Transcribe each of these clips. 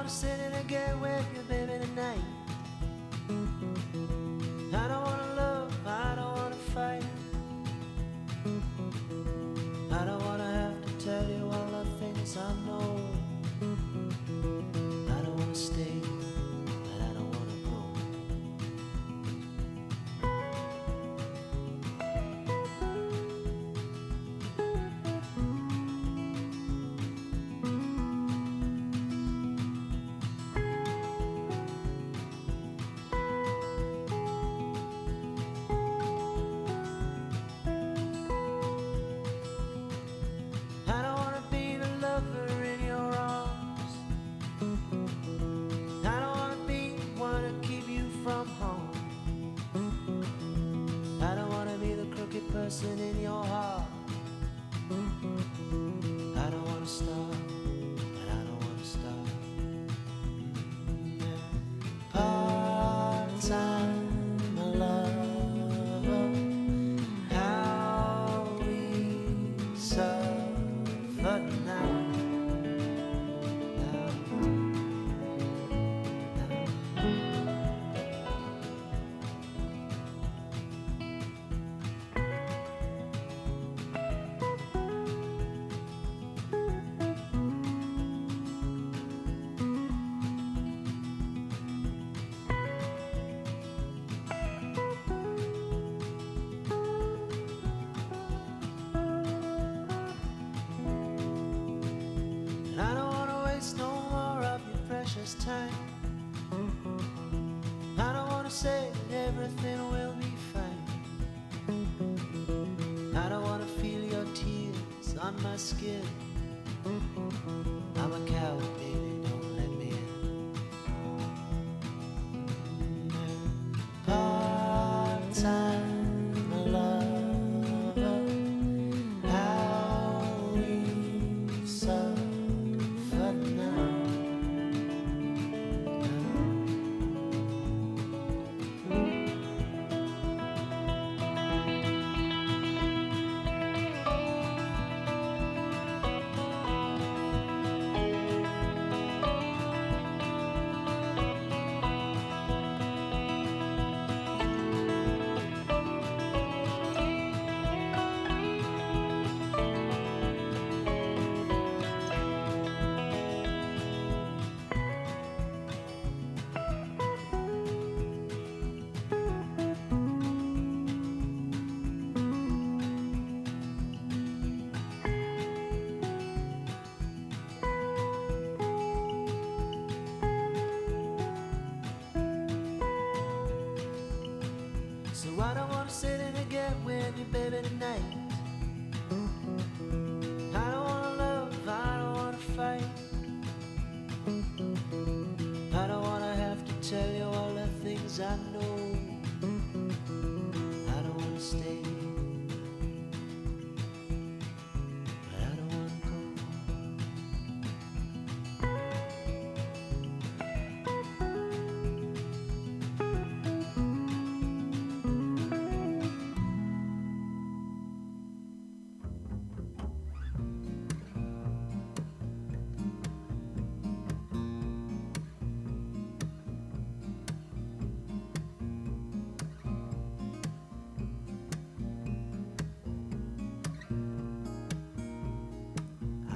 wanna sit in and get with you, baby, tonight. I don't wanna love, I don't wanna fight. I don't wanna have to tell you all the things I know. I don't wanna stay, but I don't wanna go. I don't wanna be the lover in your arms. I don't wanna be one to keep you from home. I don't wanna be the crooked person in your heart. I don't wanna stop, and I don't wanna stop. Part-time love, how we suffer now. And I don't wanna waste no more of your precious time. I don't wanna say that everything will be fine. I don't wanna feel your tears on my skin. I'm a coward, baby, don't let me in. Part-time lover, how we suffer now. So I don't wanna sit in and get with you, baby, tonight. I don't wanna love, I don't wanna fight. I don't wanna have to tell you all the things I know. I don't wanna stay, but I don't wanna go.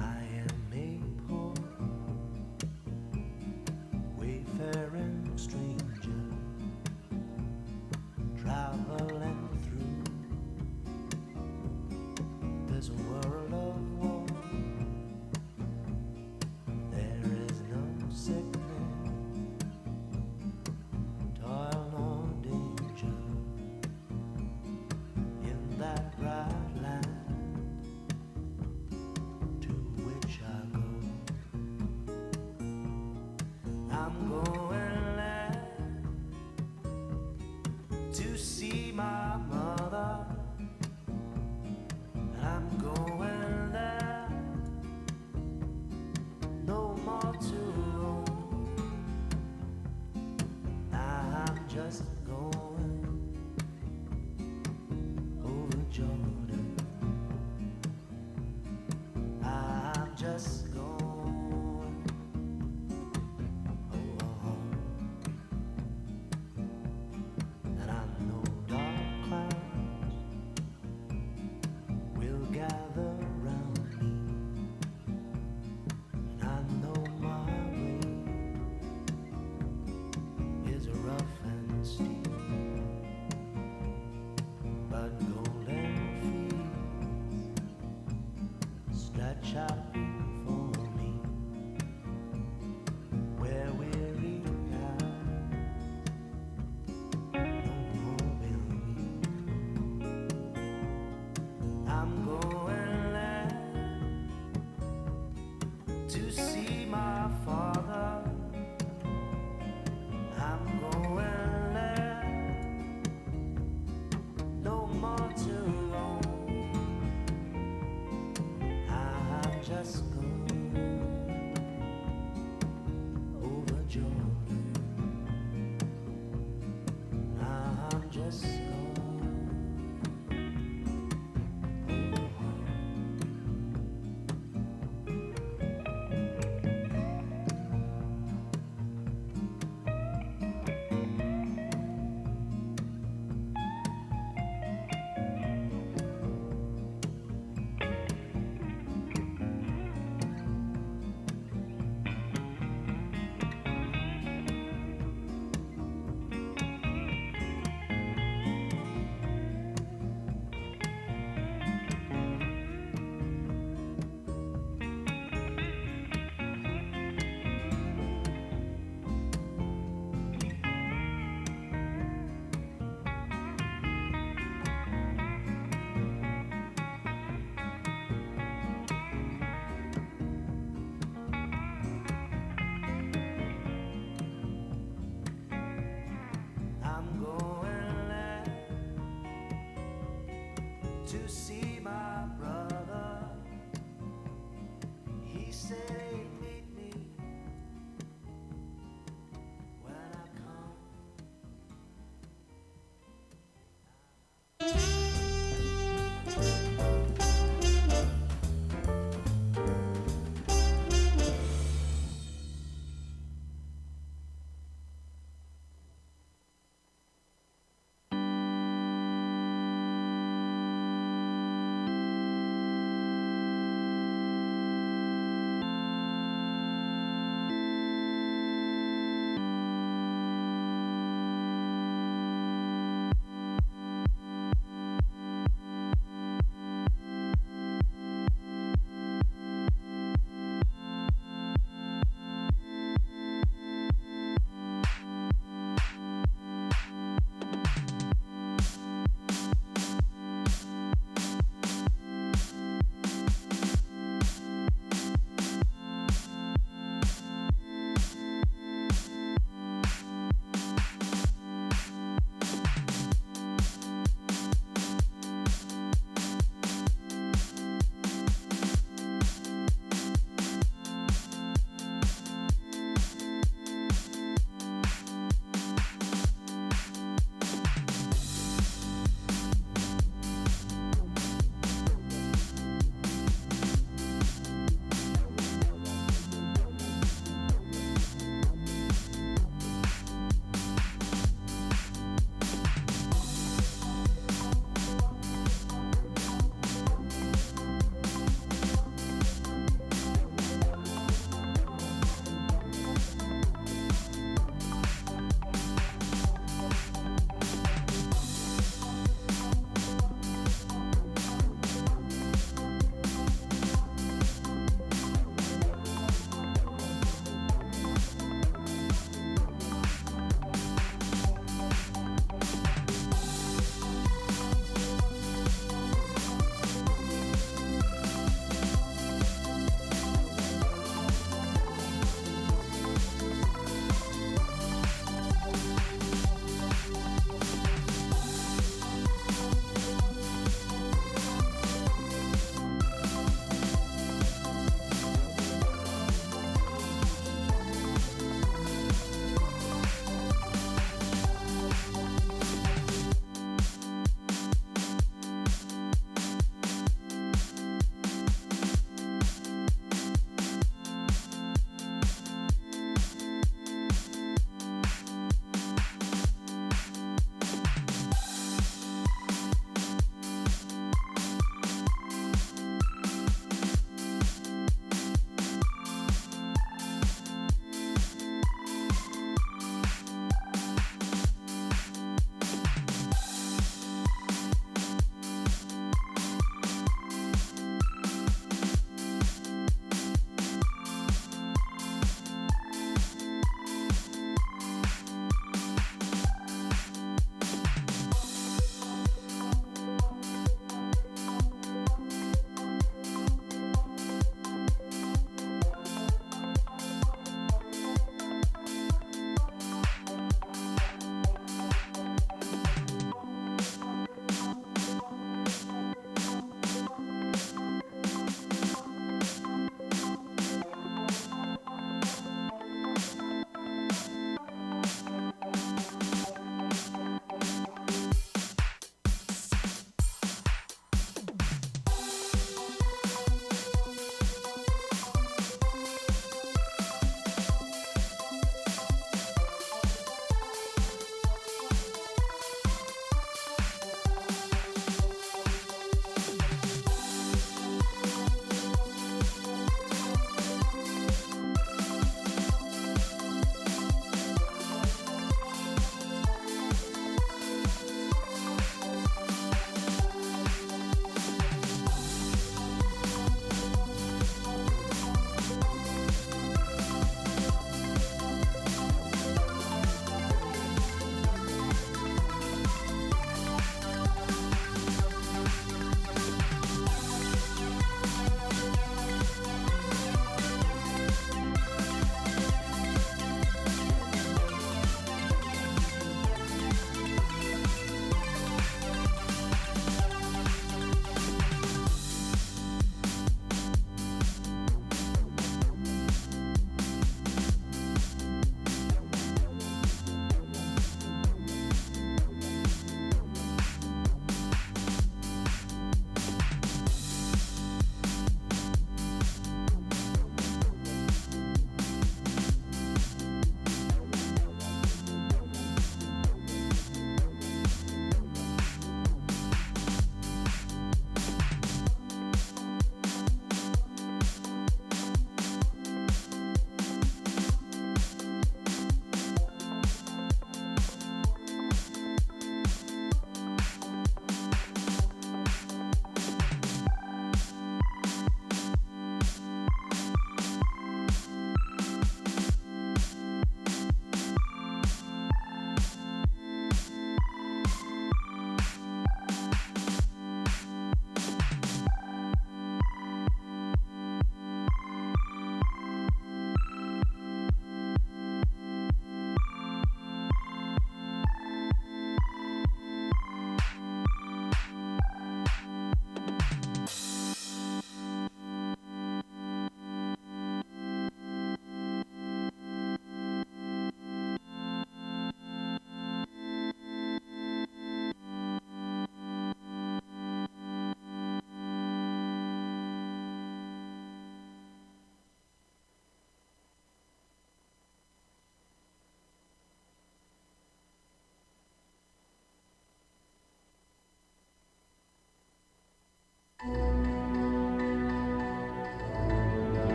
I am a poor wayfaring stranger, traveling through this world of war. There is no sickness, toil nor danger in that bright land to which I go. I'm going there to see my mother. I'm going there, no more to roam. I'm just going over Jordan. I'm just going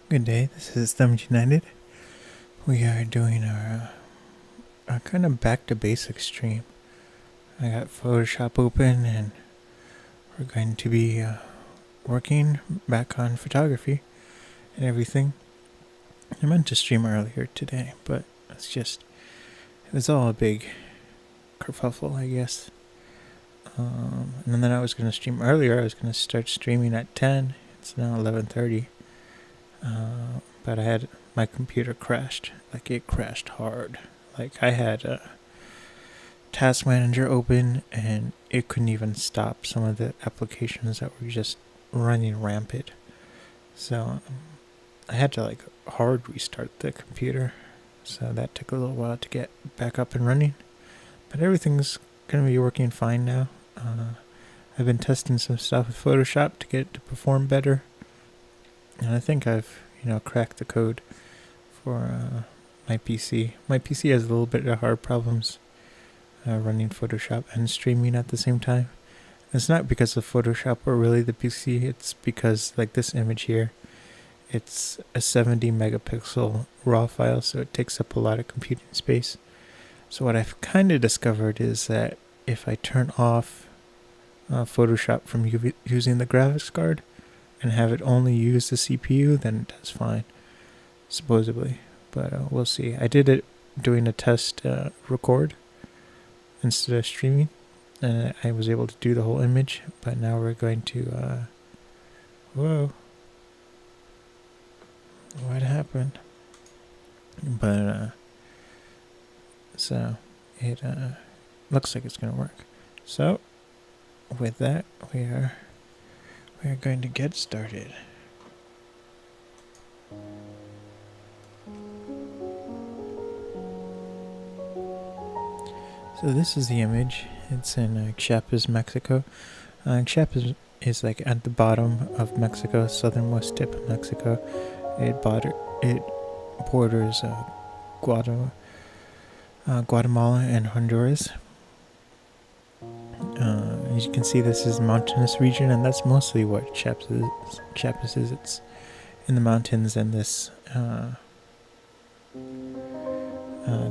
Good day, this is Thumbs United. We are doing our kind of back to basics stream. I got Photoshop open and we're going to be working back on photography and everything. I meant to stream earlier today, but it was all a big kerfuffle, I guess. And then I was going to stream earlier. I was going to start streaming at 10. It's now 11:30. But I had my computer crashed. Like, it crashed hard. Like, I had a task manager open and it couldn't even stop some of the applications that were just running rampant. So I had to like hard restart the computer. So that took a little while to get back up and running. But everything's going to be working fine now. I've been testing some stuff with Photoshop to get it to perform better. And I think I've, cracked the code for my PC. My PC has a little bit of hard problems running Photoshop and streaming at the same time. It's not because of Photoshop or really the PC. It's because, like, this image here, it's a 70 megapixel raw file, so it takes up a lot of computing space. So what I've kind of discovered is that if I turn off Photoshop from using the graphics card and have it only use the CPU, then it does fine, supposedly. But we'll see. I did it doing a test record instead of streaming, and I was able to do the whole image. But now we're going to whoa, what happened? But so it looks like it's gonna work. So with that, we are going to get started. So this is the image. It's in Chiapas, Mexico. Chiapas is like at the bottom of Mexico, southernmost tip of Mexico. It borders Guatemala and Honduras. As you can see, this is a mountainous region, and that's mostly what Chiapas is. It's in the mountains and this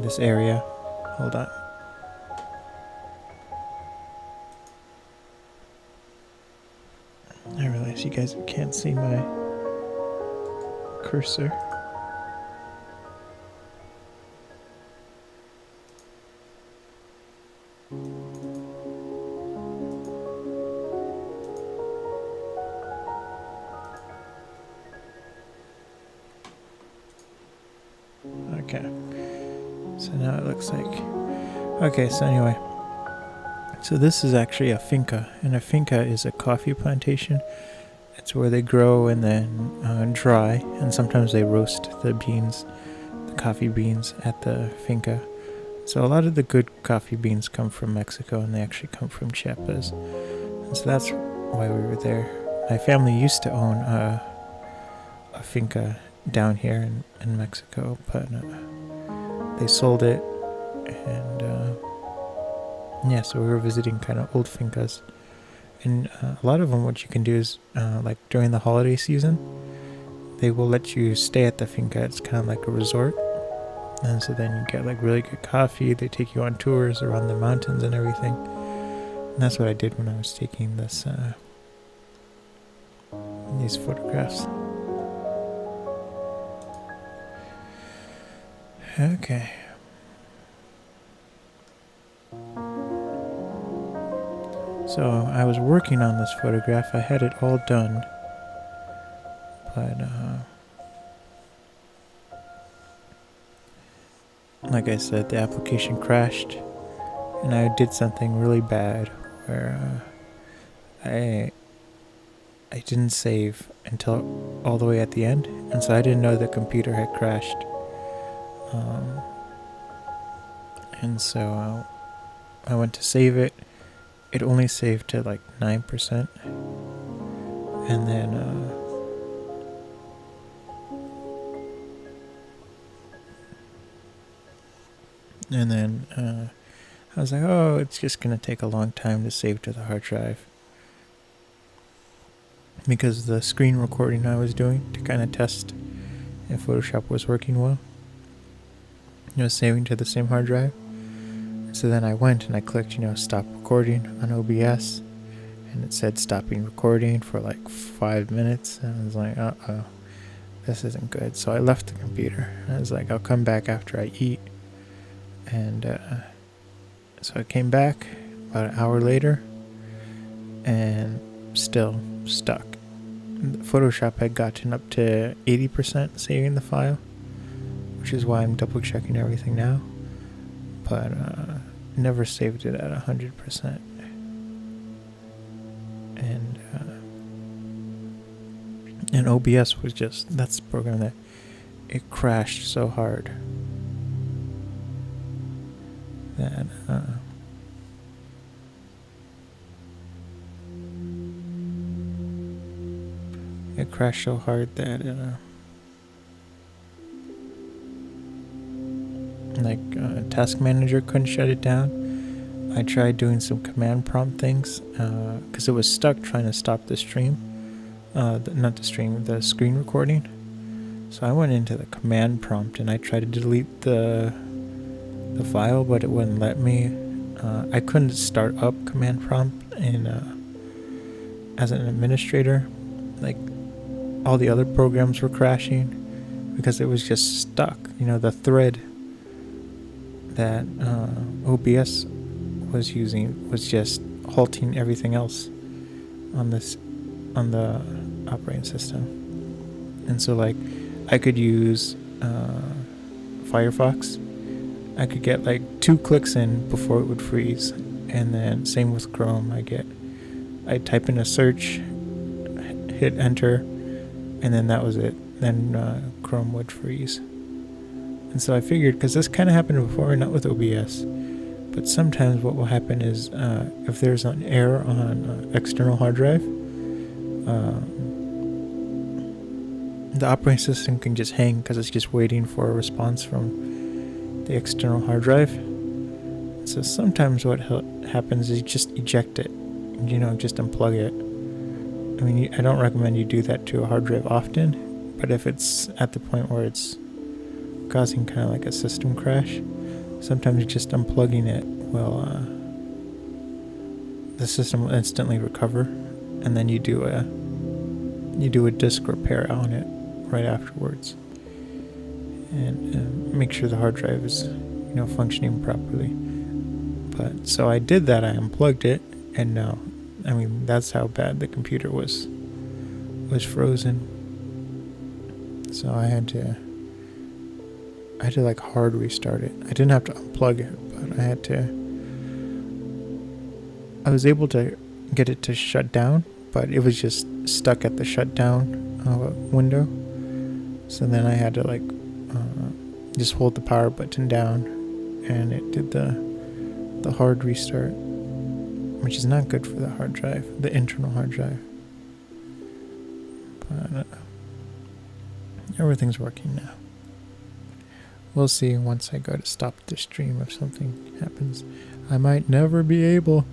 this area. Hold on. I realize you guys can't see my cursor. Okay, so now it looks like, okay, so anyway, so this is actually a finca, and a finca is a coffee plantation. It's where they grow and then dry, and sometimes they roast the beans, the coffee beans at the finca. So a lot of the good coffee beans come from Mexico, and they actually come from Chiapas, and so that's why we were there. My family used to own a finca down here in Mexico, but they sold it, and yeah, so we were visiting kind of old fincas. And a lot of them, what you can do is like during the holiday season, they will let you stay at the finca. It's kind of like a resort, and so then you get like really good coffee. They take you on tours around the mountains and everything, and that's what I did when I was taking this these photographs. Okay. So I was working on this photograph. I had it all done, but like I said, the application crashed, and I did something really bad where I didn't save until all the way at the end, and so I didn't know the computer had crashed. And so I went to save it. It only saved to like 9%, and then I was like, oh, it's just gonna take a long time to save to the hard drive, because the screen recording I was doing to kind of test and Photoshop was working well. It was saving to the same hard drive. So then I went and I clicked, stop recording on OBS, and it said stopping recording for like 5 minutes. And I was like, uh-oh, this isn't good. So I left the computer. I was like, I'll come back after I eat. And so I came back about an hour later and still stuck. Photoshop had gotten up to 80% saving the file, which is why I'm double checking everything now, but never saved it at 100%. And OBS was that's the program that it crashed so hard that Task Manager couldn't shut it down. I tried doing some command prompt things because it was stuck trying to stop the stream, the screen recording. So I went into the command prompt and I tried to delete the file, but it wouldn't let me. I couldn't start up command prompt as an administrator. Like, all the other programs were crashing because it was just stuck. The thread that OBS was using was just halting everything else on the operating system. And so, like, I could use Firefox. I could get like 2 clicks in before it would freeze, and then same with Chrome. I type in a search, hit enter, and then that was it. Then Chrome would freeze. And so I figured, because this kind of happened before, not with OBS, but sometimes what will happen is if there's an error on external hard drive, the operating system can just hang because it's just waiting for a response from the external hard drive. So sometimes what happens is you just eject it, just unplug it. I mean, I don't recommend you do that to a hard drive often, but if it's at the point where it's causing kind of like a system crash, sometimes just unplugging it will, the system will instantly recover, and then you do a disk repair on it right afterwards, and make sure the hard drive is, functioning properly. But so I did that. I unplugged it, and no, I mean, that's how bad the computer was frozen. So I had to like hard restart it. I didn't have to unplug it, but I was able to get it to shut down, but it was just stuck at the shutdown window. So then I had to like just hold the power button down, and it did the hard restart, which is not good for the hard drive, the internal hard drive. But everything's working now. We'll see once I go to stop the stream if something happens. I might never be able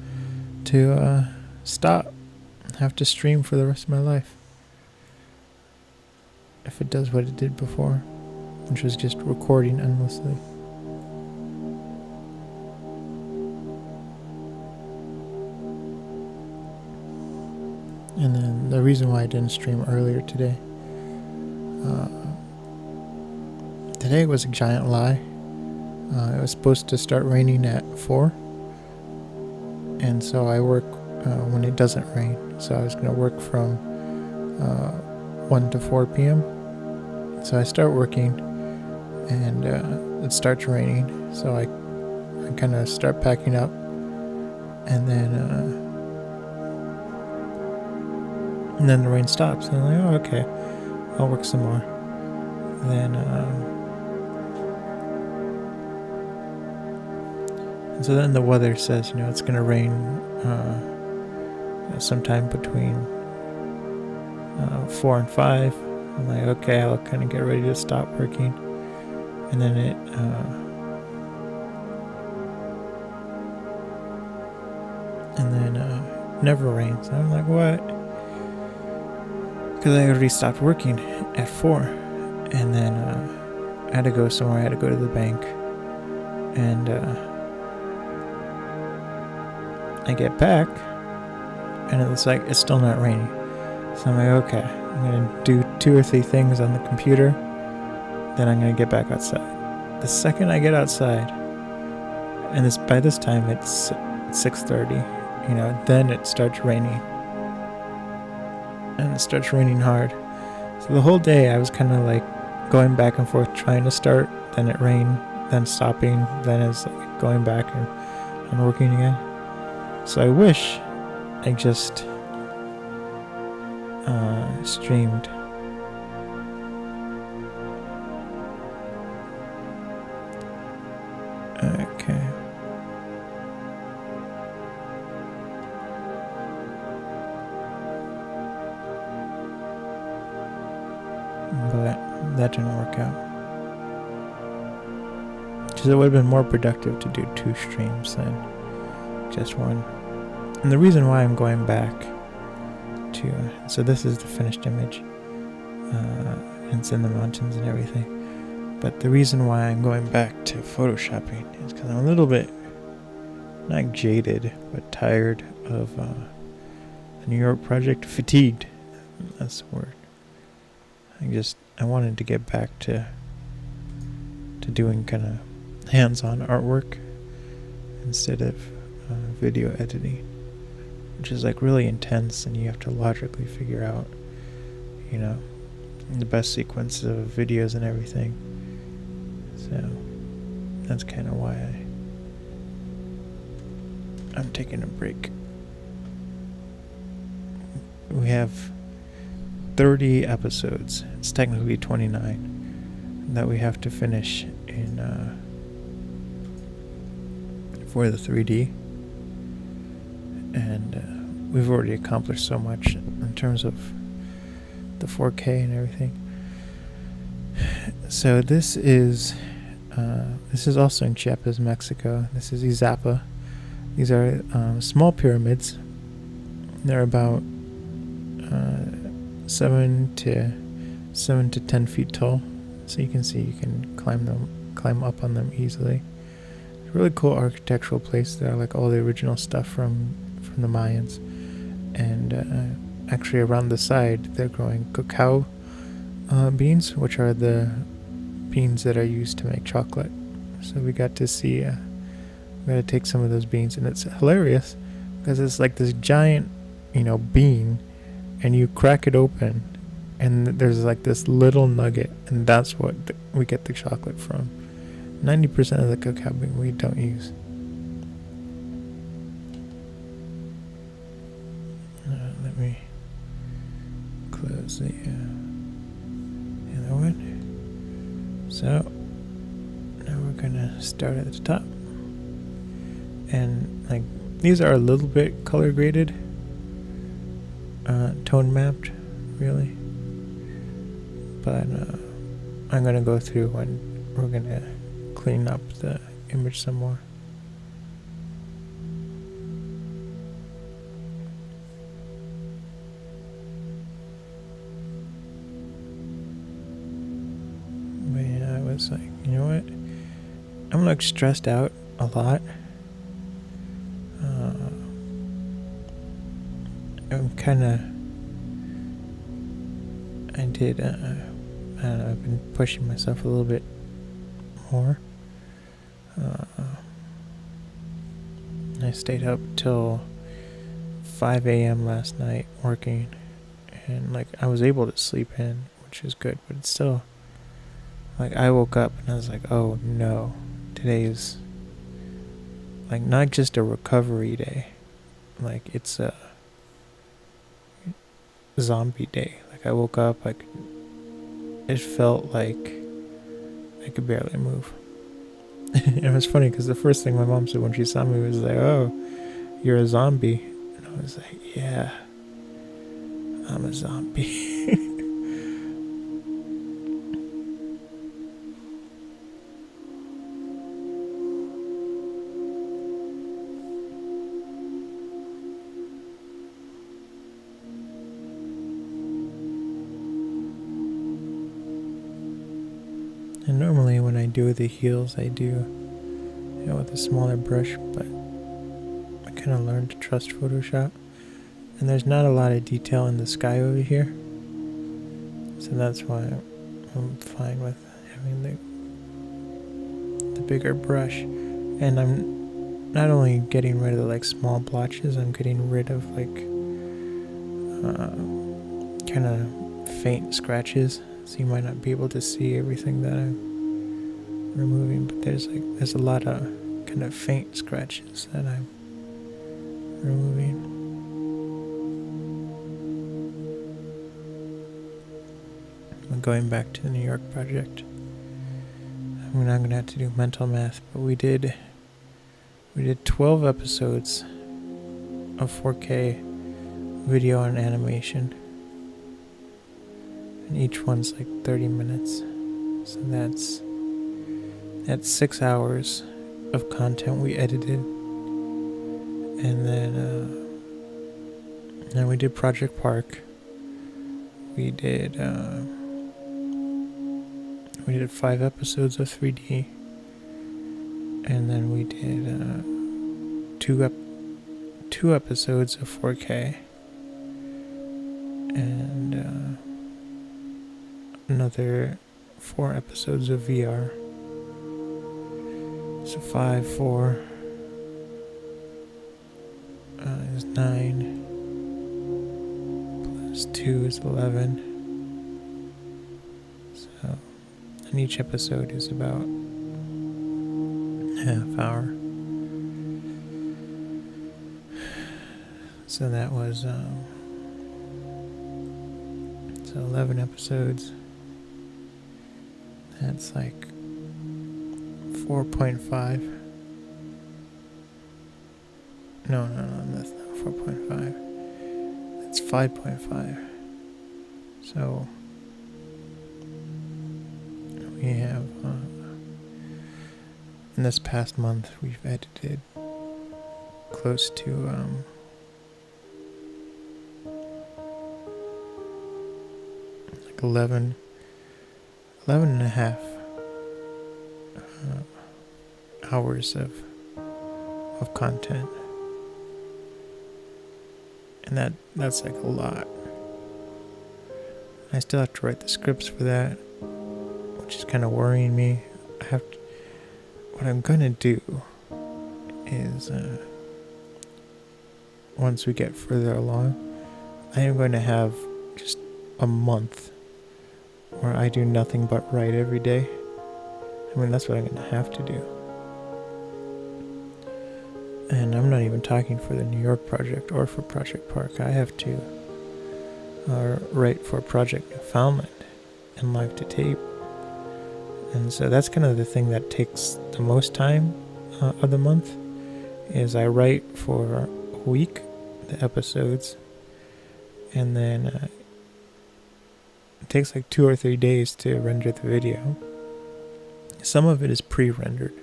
to stop. Have to stream for the rest of my life. If it does what it did before, which was just recording endlessly. And then the reason why I didn't stream earlier today, today was a giant lie. It was supposed to start raining at 4, and so I work when it doesn't rain. So I was going to work from 1 to 4 p.m. So I start working, and it starts raining. So I kind of start packing up, and then the rain stops. And I'm like, oh, okay, I'll work some more. Then and so then the weather says, it's going to rain sometime between 4 and 5. I'm like, okay, I'll kind of get ready to stop working. And then it never rains. I'm like, what? Because I already stopped working at 4. and then I had to go somewhere. I had to go to the bank, and I get back, and it's like it's still not raining. So I'm like, okay, I'm gonna do 2 or 3 things on the computer, then I'm gonna get back outside. The second I get outside, and by this time it's 6:30, then it starts raining, and it starts raining hard. So the whole day I was kind of like going back and forth trying to start, then it rained, then stopping, then it's like going back and working again. So I wish I just streamed. Okay. But that didn't work out. Because it would have been more productive to do 2 streams than just one. And the reason why I'm going back to... So this is the finished image. It's in the mountains and everything. But the reason why I'm going back to photoshopping is because I'm a little bit, not jaded, but tired of the New York project. Fatigued. That's the word. I wanted to get back to doing kind of hands-on artwork instead of video editing, which is like really intense, and you have to logically figure out, the best sequence of videos and everything. So that's kind of why I'm taking a break. We have 30 episodes. It's technically 29 that we have to finish in for the 3D, and we've already accomplished so much in terms of the 4K and everything. So this is also in Chiapas, Mexico. This is Izapa. These are small pyramids. They're about 7 to 10 feet tall, so you can see you can climb up on them easily. It's a really cool architectural place. They're like all the original stuff from the Mayans, and actually around the side they're growing cacao beans, which are the beans that are used to make chocolate. So we got to see, we got to take some of those beans, and it's hilarious because it's like this giant, bean, and you crack it open, and there's like this little nugget, and that's what we get the chocolate from. 90% of the cacao bean we don't use. Let me close the other one. So now we're gonna start at the top, and like these are a little bit color graded, tone mapped, really. But I'm gonna go through and we're gonna clean up the image some more. But yeah, I was like, you know what? I'm like stressed out a lot. I'm kind of... I don't know, I've been pushing myself a little bit more. I stayed up till 5 a.m. last night working, and like I was able to sleep in, which is good, but it's still like I woke up and I was like, oh no, today is like not just a recovery day, like it's a zombie day. Like I woke up, like it felt like I could barely move. And it was funny because the first thing my mom said when she saw me was like, oh, you're a zombie. And I was like, yeah, I'm a zombie. And normally when I do the heels, I do, with a smaller brush, but I kind of learned to trust Photoshop. And there's not a lot of detail in the sky over here, so that's why I'm fine with having the bigger brush. And I'm not only getting rid of like small blotches, I'm getting rid of like kind of faint scratches, so you might not be able to see everything that I'm removing, but there's a lot of kind of faint scratches that I'm removing. Going back to the New York project, I'm not gonna have to do mental math, but we did 12 episodes of 4K video and animation, and each one's like 30 minutes, so that's 6 hours of content we edited. And then we did Project Park. We did 5 episodes of 3D, and then we did 2 episodes of 4K, and another 4 episodes of VR. So 5, 4 is 9, plus 2 is 11. So, and each episode is about half hour. So that was 11 episodes. That's like 4.5. No, that's not 4.5. That's 5.5. So we have, in this past month, we've edited close to, like 11 and a half hours of content. And that's like a lot. I still have to write the scripts for that, which is kind of worrying me. What I'm gonna do is, once we get further along, I am going to have just a month where I do nothing but write every day. I mean, that's what I'm gonna have to do. And I'm not even talking for the New York project or for Project Park. I have to write for Project Newfoundland and Live to Tape. And so that's kind of the thing that takes the most time of the month, is I write for a week, the episodes, and then it takes like 2 or 3 days to render the video. Some of it is pre-rendered,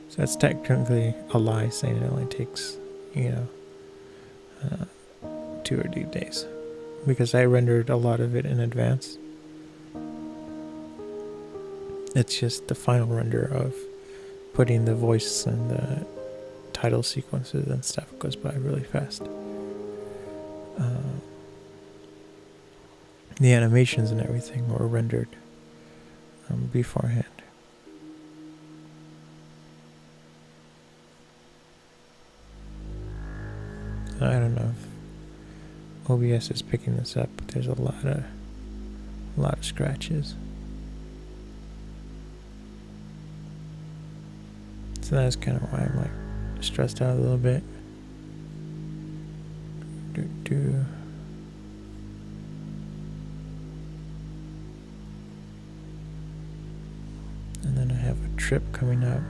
so that's technically a lie saying it only takes 2 or 3 days, because I rendered a lot of it in advance. It's just the final render of putting the voice and the title sequences and stuff goes by really fast. The animations and everything were rendered beforehand. I don't know if OBS is picking this up, but there's a lot of scratches. So that's kind of why I'm like stressed out a little bit. And then I have a trip coming up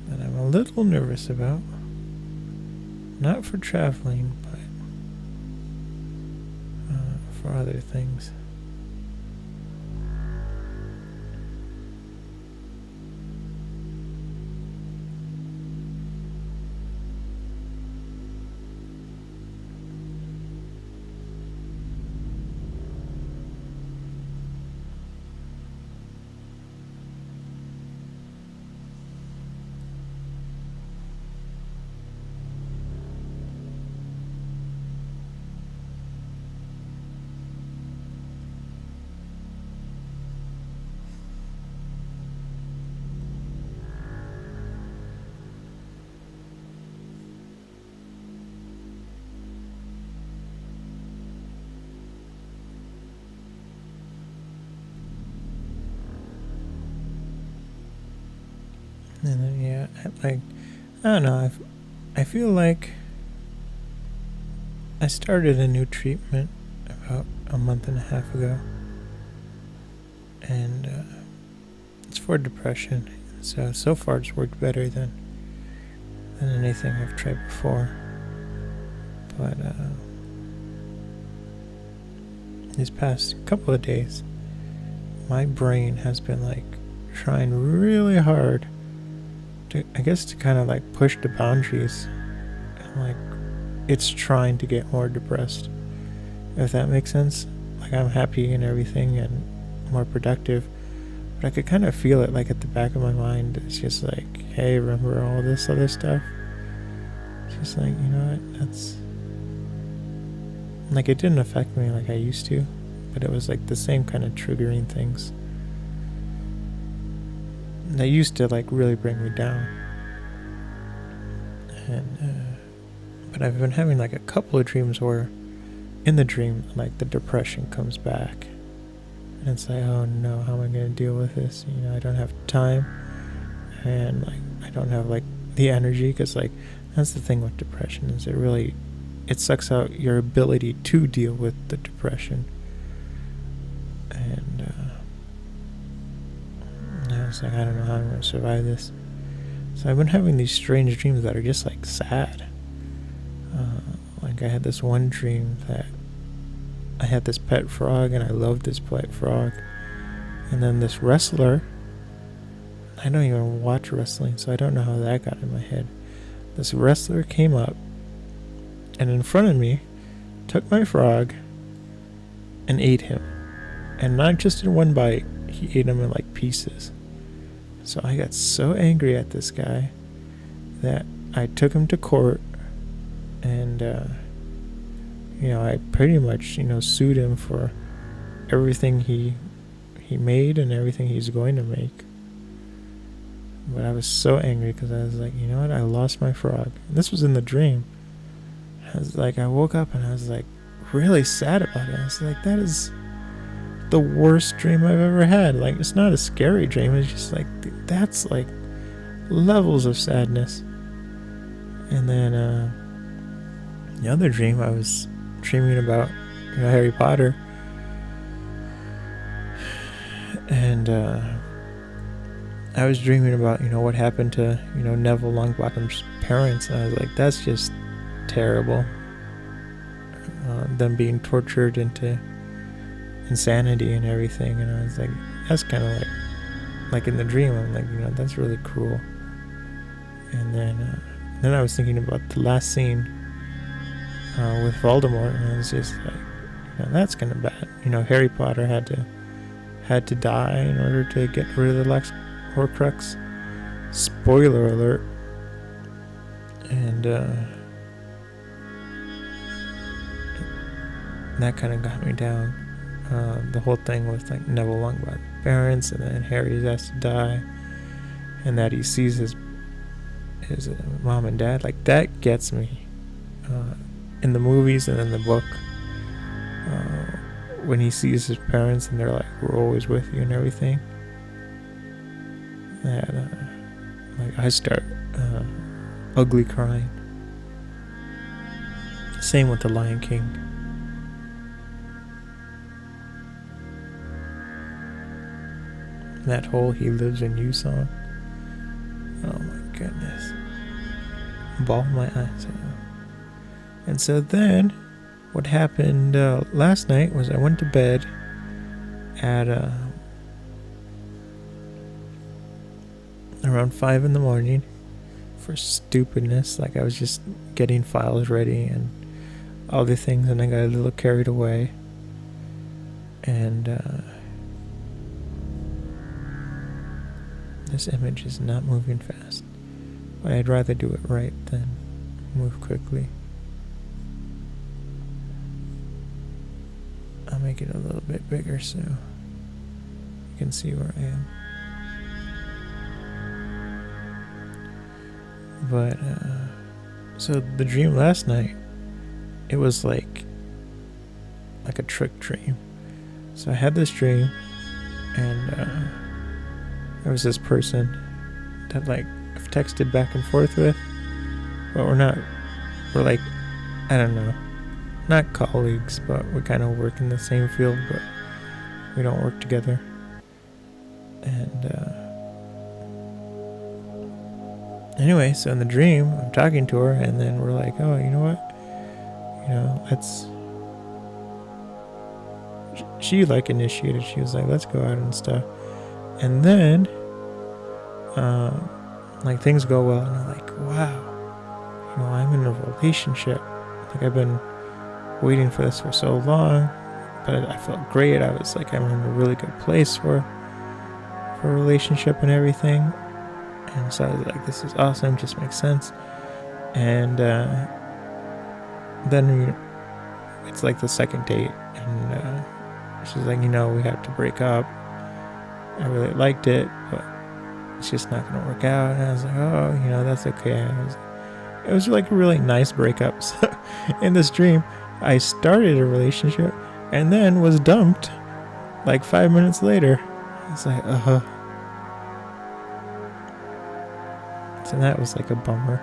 that I'm a little nervous about. Not for traveling, but for other things. And then I don't know. I feel like I started a new treatment about a month and a half ago, and it's for depression. So far it's worked better than anything I've tried before. But these past couple of days, my brain has been like trying really hard to kind of like push the boundaries, and like it's trying to get more depressed, if that makes sense. Like, I'm happy and everything and more productive, but I could kind of feel it like at the back of my mind. It's just like, hey, remember all this other stuff? It's just like, you know what, that's like, it didn't affect me like I used to, but it was like the same kind of triggering things that used to like really bring me down. And but I've been having like a couple of dreams where in the dream like the depression comes back, and it's like, oh no, how am I going to deal with this? You know, I don't have time, and like I don't have like the energy, because like that's the thing with depression, is it sucks out your ability to deal with the depression. And I was like, I don't know how I'm going to survive this. So I've been having these strange dreams that are just like sad. Like, I had this one dream that I had this pet frog, and I loved this pet frog. And then this wrestler, I don't even watch wrestling, so I don't know how that got in my head. This wrestler came up and in front of me took my frog and ate him. And not just in one bite, he ate him in like pieces. So I got so angry at this guy that I took him to court, and I pretty much sued him for everything he made and everything he's going to make. But I was so angry because I was like, you know what, I lost my frog. And this was in the dream. I woke up and I was like really sad about it. I was like, that is the worst dream I've ever had. Like, it's not a scary dream, it's just like, that's like levels of sadness. And then the other dream, I was dreaming about Harry Potter, and I was dreaming about what happened to Neville Longbottom's parents, and I was like, that's just terrible. Them being tortured into insanity and everything. And I was like, that's kind of like in the dream, I'm like, that's really cruel. And then I was thinking about the last scene with Voldemort, and I was just like, that's kind of bad. Harry Potter had to die in order to get rid of the Horcrux. Spoiler alert. And that kind of got me down. The whole thing with Neville Longbottom's parents, and then Harry's has to die, and that he sees his mom and dad, that gets me. In the movies and in the book, when he sees his parents and they're like, we're always with you and everything, that I start ugly crying. Same with The Lion King. That whole "He Lives in You" song. Oh my goodness. Ball my eyes out. And so then, what happened last night was I went to bed at around 5 in the morning for stupidness. I was just getting files ready and other things, and I got a little carried away. And this image is not moving fast, but I'd rather do it right than move quickly. I'll make it a little bit bigger so you can see where I am. But so the dream last night, it was like a trick dream. So I had this dream, and there was this person that I've texted back and forth with, but we're like, I don't know, not colleagues, but we kind of work in the same field, but we don't work together. And anyway, so in the dream, I'm talking to her, and then we're like, oh, you know what? Let's. She like initiated. She was like, let's go out and stuff. And then, like things go well, and I'm like, wow, I'm in a relationship. Like I've been waiting for this for so long, but I felt great. I was like, I'm in a really good place for a relationship and everything. And so I was like, this is awesome, just makes sense. And then it's like the second date, and she's like, we have to break up. I really liked it, but it's just not gonna work out. And I was like, oh, that's okay. It was like a really nice breakup. So in this dream, I started a relationship and then was dumped like 5 minutes later. I was like, So that was like a bummer.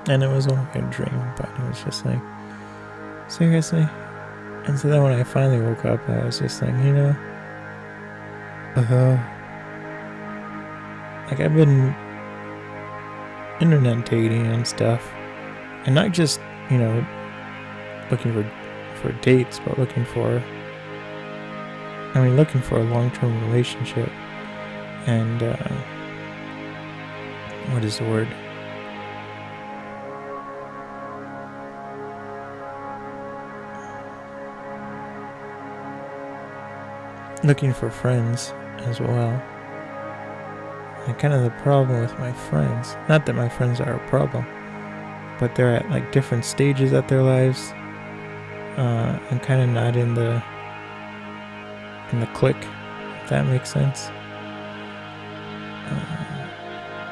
And it was only a dream, but it was just like, seriously? And so then when I finally woke up, I was just like, like I've been internet dating and stuff, and not just, looking for dates, but looking for a long-term relationship. And what is the word? Looking for friends as well. And kind of the problem with my friends, not that my friends are a problem, but they're at like different stages of their lives, and kind of not in the click, if that makes sense.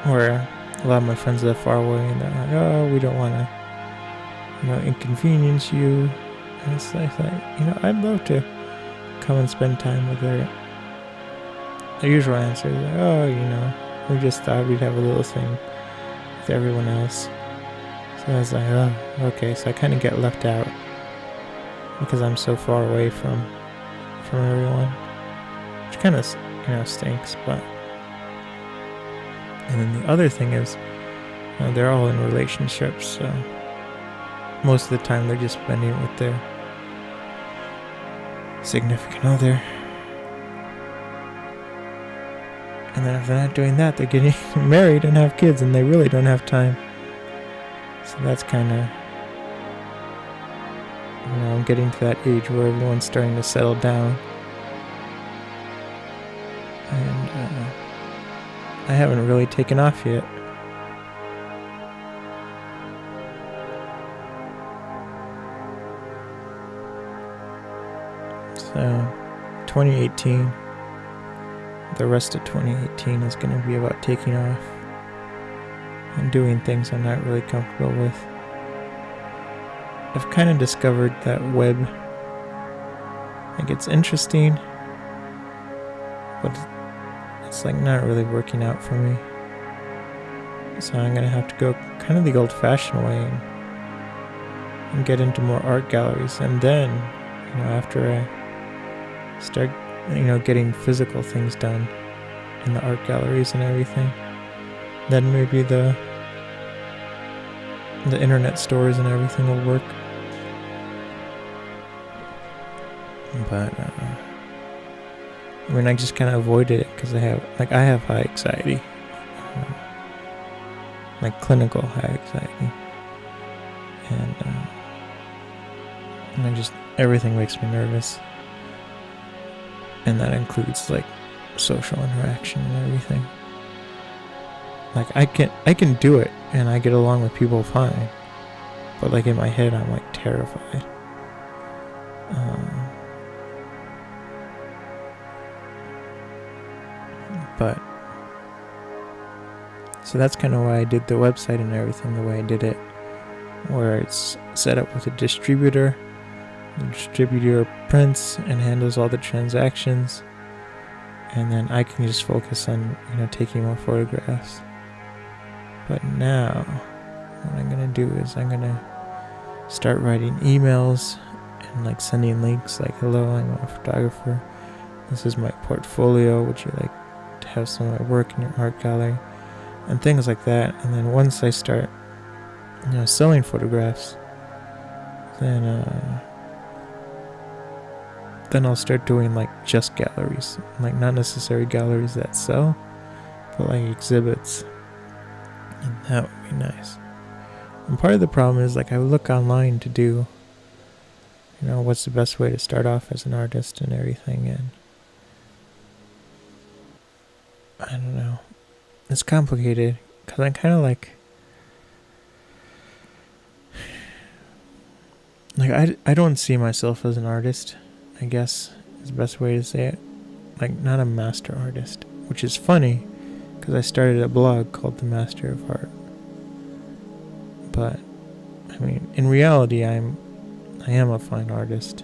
Where a lot of my friends live far away, and they're like, oh, we don't want to, inconvenience you. And it's like, I'd love to come and spend time with her. The usual answer is like, oh, we just thought we'd have a little thing with everyone else. So I was like, oh, okay. So I kind of get left out because I'm so far away from everyone, which kind of, stinks. But and then the other thing is, they're all in relationships, so most of the time they're just spending it with their significant other. And then if they're not doing that, they're getting married and have kids, and they really don't have time. So that's kind of, I'm getting to that age where everyone's starting to settle down. And I haven't really taken off yet. So 2018, the rest of 2018 is going to be about taking off and doing things I'm not really comfortable with. I've kind of discovered that web, like, it's interesting, but it's like not really working out for me. So I'm going to have to go kind of the old-fashioned way and get into more art galleries. And then, after I start, getting physical things done in the art galleries and everything, then maybe the internet stores and everything will work. But I just kind of avoided it because I have high anxiety, like clinical high anxiety, and everything makes me nervous. And that includes like social interaction and everything. Like I can do it and I get along with people fine, but like in my head I'm like terrified. But so that's kind of why I did the website and everything the way I did it. where it's set up with a distributor. The distributor prints and handles all the transactions, and then I can just focus on, taking more photographs. But now, what I'm gonna do is I'm gonna start writing emails and like sending links like, hello, I'm a photographer. This is my portfolio. Would you like to have some of my work in your art gallery? And things like that. And then once I start, selling photographs, then I'll start doing like just galleries, like not necessarily galleries that sell, but like exhibits, and that would be nice. And part of the problem is like I look online to do, what's the best way to start off as an artist and everything, and I don't know, it's complicated because I'm kind of like I don't see myself as an artist, I guess is the best way to say it. Like, not a master artist, which is funny because I started a blog called The Master of Art. But I mean, in reality, I am a fine artist.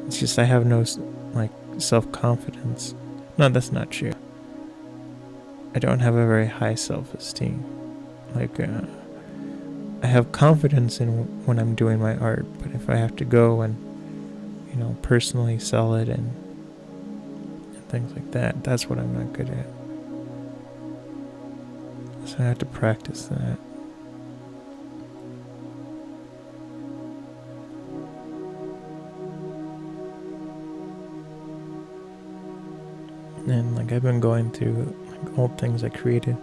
It's just I have no like self-confidence. No, that's not true. I don't have a very high self-esteem. Like, I have confidence in when I'm doing my art, but if I have to go and, personally sell it and things like that, that's what I'm not good at. So I have to practice that. And like I've been going through like old things I created,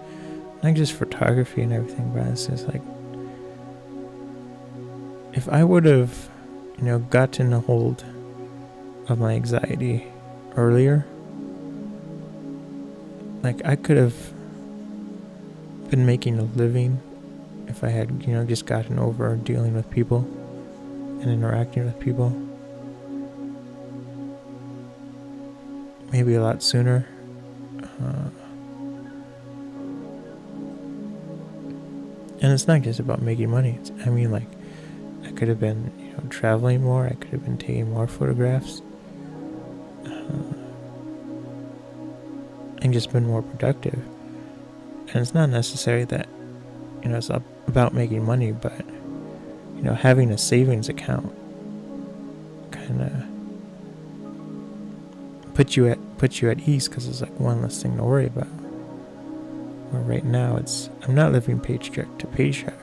not just photography and everything, but it's just like, if I would have, gotten a hold of my anxiety earlier, like I could have been making a living if I had, just gotten over dealing with people and interacting with people. Maybe a lot sooner. And it's not just about making money. I mean, like, I could have been, traveling more. I could have been taking more photographs. And just been more productive. And it's not necessary that, it's about making money, but, having a savings account kind of put you at ease, because it's like one less thing to worry about. Where right now I'm not living paycheck to paycheck,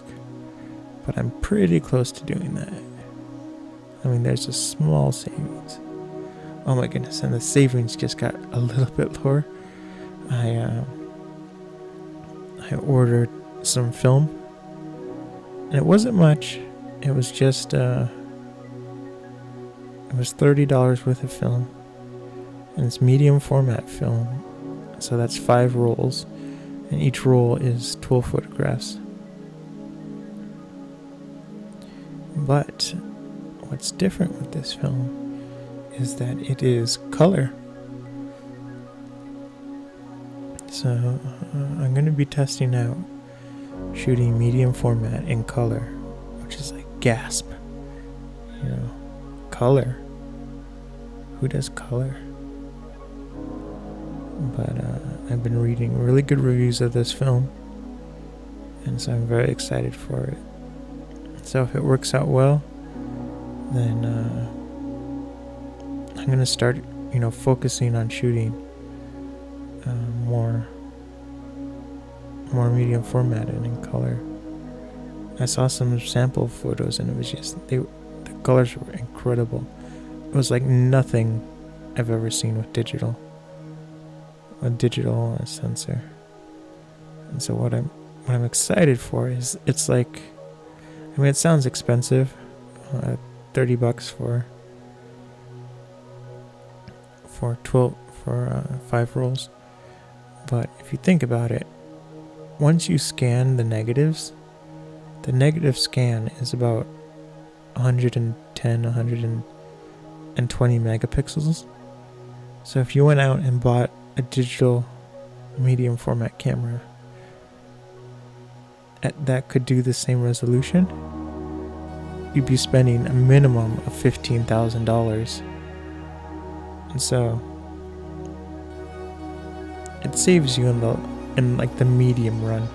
but I'm pretty close to doing that. I mean, there's a small savings. Oh my goodness, and the savings just got a little bit lower. I ordered some film, and it wasn't much. It was just it was $30 worth of film, and it's medium format film, so that's 5 rolls, and each roll is 12 photographs. But what's different with this film is that it is color. So I'm going to be testing out shooting medium format in color, which is like gasp. Color. Who does color? But I've been reading really good reviews of this film, and so I'm very excited for it. So if it works out well, then I'm going to start, focusing on shooting more medium format and in color. I saw some sample photos, and it was just, the colors were incredible. It was like nothing I've ever seen with digital. A digital sensor. And so what I'm excited for is, it's like, I mean, it sounds expensive, $30 for 5 rolls. But if you think about it, once you scan the negatives, the negative scan is about 120 megapixels. So if you went out and bought a digital medium format camera that could do the same resolution, you'd be spending a minimum of $15,000. And so it saves you in like the medium run.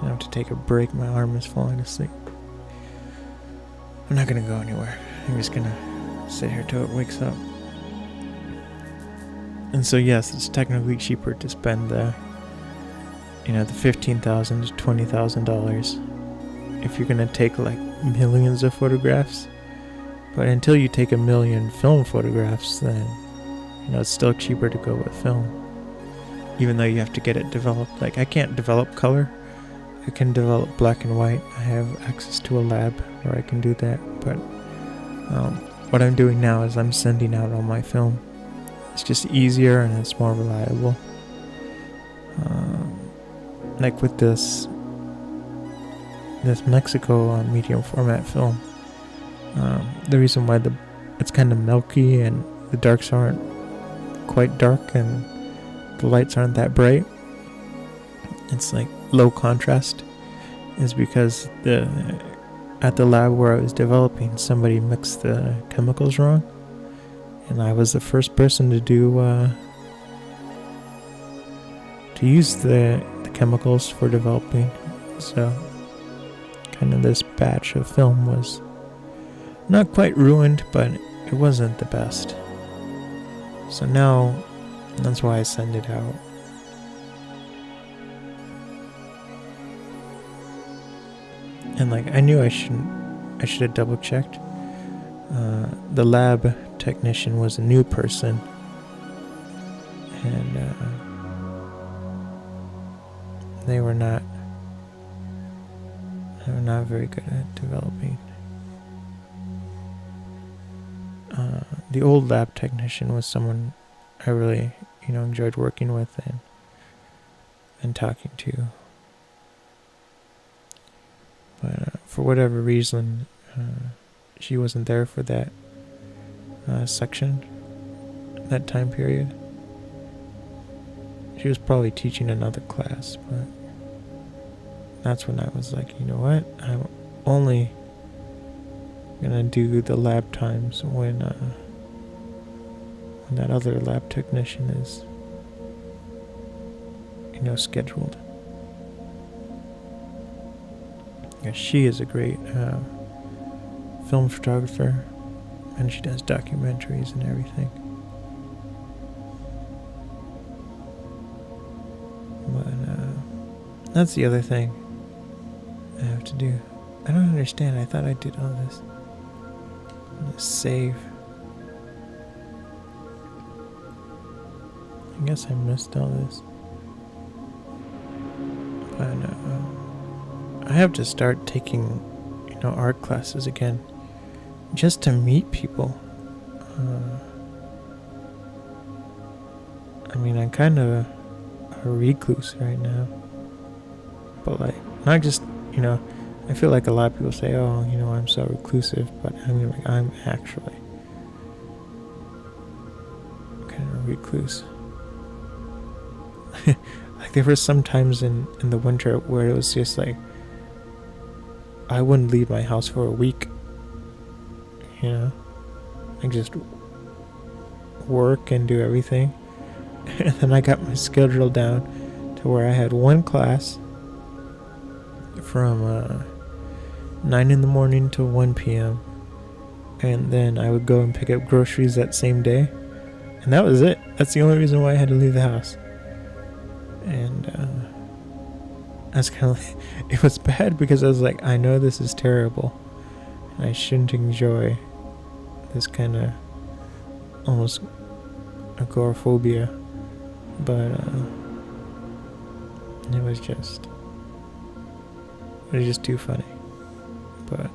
I have to take a break. My arm is falling asleep. I'm not gonna go anywhere. I'm just gonna sit here till it wakes up. And so yes, it's technically cheaper to spend the $15,000 to $20,000 if you're gonna take like millions of photographs. But until you take 1 million film photographs, then it's still cheaper to go with film. Even though you have to get it developed. Like, I can't develop color. I can develop black and white. I have access to a lab where I can do that. But what I'm doing now is I'm sending out all my film. It's just easier and it's more reliable. Like with this Mexico medium format film, the reason why it's kind of milky and the darks aren't quite dark and the lights aren't that bright, it's like low contrast, is because at the lab where I was developing, somebody mixed the chemicals wrong, and I was the first person to use the chemicals for developing. So kind of this batch of film was not quite ruined, but it wasn't the best. So now that's why I send it out. And like, I knew I should have double checked. The lab technician was a new person, and they were not very good at developing. The old lab technician was someone I really, enjoyed working with and talking to. But for whatever reason, she wasn't there for that section, that time period. She was probably teaching another class, but that's when I was like, you know what? I'm only gonna do the lab times when that other lab technician is, scheduled. Yeah, she is a great film photographer, and she does documentaries and everything. But that's the other thing I have to do. I don't understand. I thought I did all this. I'm gonna save. I guess I missed all this. But I have to start taking, art classes again, just to meet people. I mean, I'm kind of a recluse right now, but like, not just, I feel like a lot of people say, oh, I'm so reclusive, but I mean, like, I'm actually kind of a recluse. Like, there were some times in the winter where it was just like, I wouldn't leave my house for a week, I just work and do everything. And then I got my schedule down to where I had one class from 9 in the morning till 1 p.m. And then I would go and pick up groceries that same day. And that was it. That's the only reason why I had to leave the house. And that's kind of, it was bad because I was like, I know this is terrible. And I shouldn't enjoy this kind of almost agoraphobia. But it was just too funny. But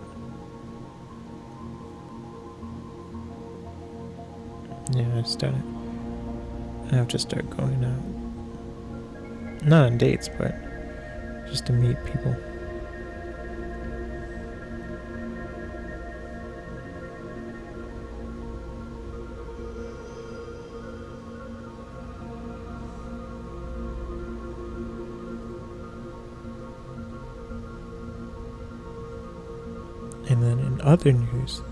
yeah, I have to start going out. Not on dates, but just to meet people. And then in other news,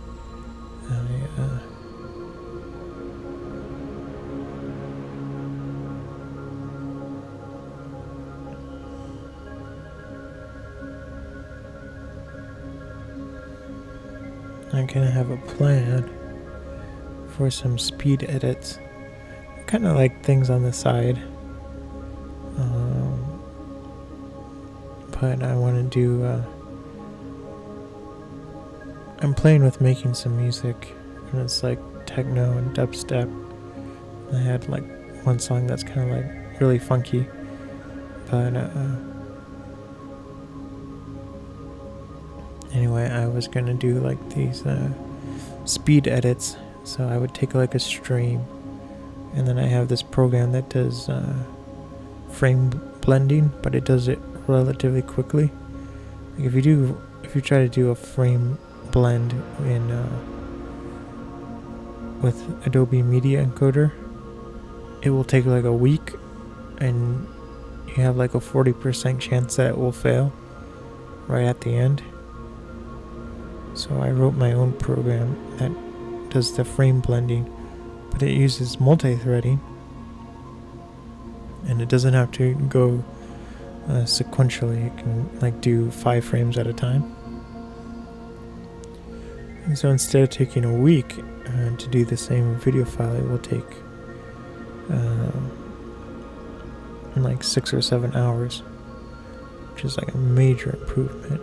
I'm gonna have a plan for some speed edits. Kind of like things on the side. But I want to do, I'm playing with making some music, and it's like techno and dubstep. I had like one song that's kind of like really funky, but anyway, I was gonna do like these speed edits. So I would take like a stream, and then I have this program that does frame blending, but it does it relatively quickly. Like if you try to do a frame blend in with Adobe Media Encoder, it will take like a week, and you have like a 40% chance that it will fail right at the end. So I wrote my own program that does the frame blending, but it uses multi-threading, and it doesn't have to go sequentially. It can like do 5 frames at a time. And so instead of taking a week to do the same video file, it will take like 6 or 7 hours, which is like a major improvement.